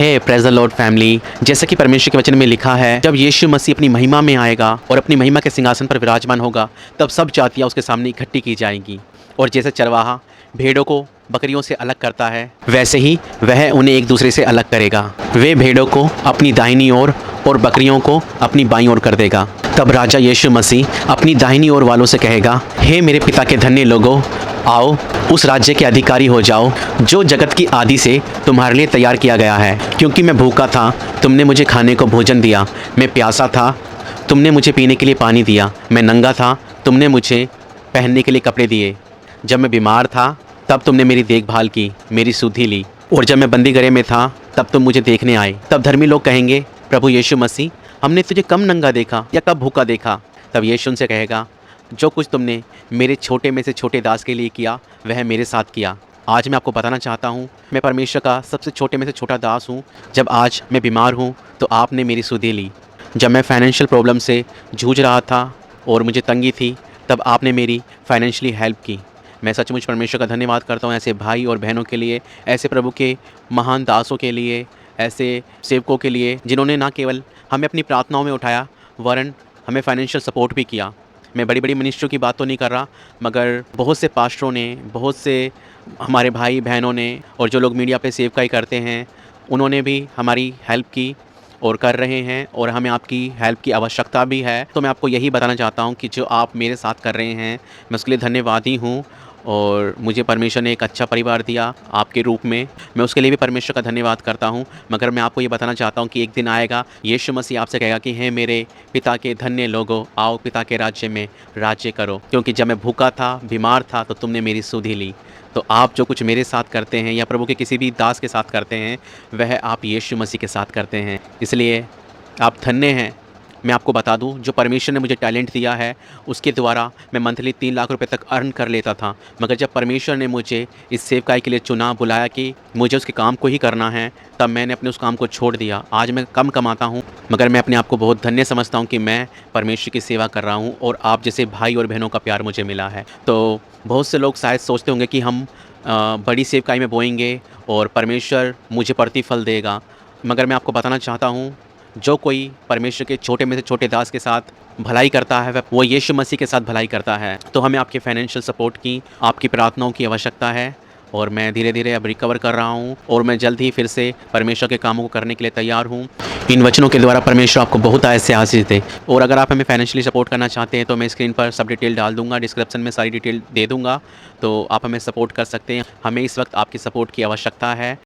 Hey praise the Lord family. जैसा कि परमेश्वर के वचन में लिखा है, जब यीशु मसीह अपनी महिमा में आएगा और अपनी महिमा के सिंहासन पर विराजमान होगा, तब सब जातियाँ उसके सामने इकट्ठी की जाएंगी। और जैसे चरवाहा भेड़ों को बकरियों से अलग करता है, वैसे ही वह उन्हें एक दूसरे से अलग करेगा। वे भेड़ों को अपनी दाहिनी ओर और बकरियों को अपनी बाईं ओर कर देगा। तब राजा यीशु मसीह अपनी दाहिनी ओर वालों से कहेगा, हे मेरे पिता के धन्य लोगों, आओ उस राज्य के अधिकारी हो जाओ जो जगत की आदि से तुम्हारे लिए तैयार किया गया है। क्योंकि मैं भूखा था, तुमने मुझे खाने को भोजन दिया। मैं प्यासा था, तुमने मुझे पीने के लिए पानी दिया। मैं नंगा था, तुमने मुझे पहनने के लिए कपड़े दिए। जब मैं बीमार था, तब तुमने मेरी देखभाल की, मेरी सुधि ली। और जब मैं बंदी गृह में था, तब तुम मुझे देखने आए। तब धर्मी लोग कहेंगे, प्रभु यीशु मसीह, हमने तुझे कब नंगा देखा या कब भूखा देखा? तब यीशु उनसे कहेगा, जो कुछ तुमने मेरे छोटे में से छोटे दास के लिए किया, वह मेरे साथ किया। आज मैं आपको बताना चाहता हूँ, मैं परमेश्वर का सबसे छोटे में से छोटा दास हूँ। जब आज मैं बीमार हूँ, तो आपने मेरी सुधि ली। जब मैं फाइनेंशियल प्रॉब्लम से जूझ रहा था और मुझे तंगी थी, तब आपने मेरी फाइनेंशियली हेल्प की। मैं सचमुच परमेश्वर का धन्यवाद करता हूँ ऐसे भाई और बहनों के लिए, ऐसे प्रभु के महान दासों के लिए, ऐसे सेवकों के लिए, जिन्होंने ना केवल हमें अपनी प्रार्थनाओं में उठाया, वरन हमें फाइनेंशियल सपोर्ट भी किया। मैं बड़ी बड़ी मिनिस्ट्रियों की बात तो नहीं कर रहा, मगर बहुत से पास्टरों ने, बहुत से हमारे भाई बहनों ने, और जो लोग मीडिया पे सेवकाई करते हैं, उन्होंने भी हमारी हेल्प की और कर रहे हैं, और हमें आपकी हेल्प की आवश्यकता भी है। तो मैं आपको यही बताना चाहता हूँ कि जो आप मेरे साथ कर रहे हैं, मैं उसके लिए धन्यवादी हूँ। और मुझे परमेश्वर ने एक अच्छा परिवार दिया आपके रूप में, मैं उसके लिए भी परमेश्वर का धन्यवाद करता हूँ। मगर मैं आपको ये बताना चाहता हूँ कि एक दिन आएगा, यीशु मसीह आपसे कहेगा कि हे मेरे पिता के धन्य लोगों, आओ पिता के राज्य में राज्य करो। क्योंकि जब मैं भूखा था, बीमार था, तो तुमने मेरी सुधि ली। तो आप जो कुछ मेरे साथ करते हैं या प्रभु के किसी भी दास के साथ करते हैं, वह आप यीशु मसीह के साथ करते हैं। इसलिए आप धन्य हैं। मैं आपको बता दूं, जो परमेश्वर ने मुझे टैलेंट दिया है, उसके द्वारा मैं मंथली 3 लाख रुपए तक अर्न कर लेता था। मगर जब परमेश्वर ने मुझे इस सेवकाई के लिए चुना, बुलाया कि मुझे उसके काम को ही करना है, तब मैंने अपने उस काम को छोड़ दिया। आज मैं कम कमाता हूँ, मगर मैं अपने आप को बहुत धन्य समझता हूँ कि मैं परमेश्वर की सेवा कर रहा हूँ और आप जैसे भाई और बहनों का प्यार मुझे मिला है। तो बहुत से लोग शायद सोचते होंगे कि हम बड़ी सेवकाई में बोएंगे और परमेश्वर मुझे प्रतिफल देगा। मगर मैं आपको बताना चाहता हूँ, जो कोई परमेश्वर के छोटे में से छोटे दास के साथ भलाई करता है, वो यीशु मसीह के साथ भलाई करता है। तो हमें आपके फाइनेंशियल सपोर्ट की, आपकी प्रार्थनाओं की आवश्यकता है। और मैं धीरे धीरे अब रिकवर कर रहा हूँ और मैं जल्द ही फिर से परमेश्वर के कामों को करने के लिए तैयार हूँ। इन वचनों के द्वारा परमेश्वर आपको बहुत ऐसे आशीष दे। और अगर आप हमें फाइनेंशियली सपोर्ट करना चाहते हैं, तो मैं स्क्रीन पर सब डिटेल डाल दूँगा, डिस्क्रिप्शन में सारी डिटेल दे दूँगा, तो आप हमें सपोर्ट कर सकते हैं। हमें इस वक्त आपकी सपोर्ट की आवश्यकता है।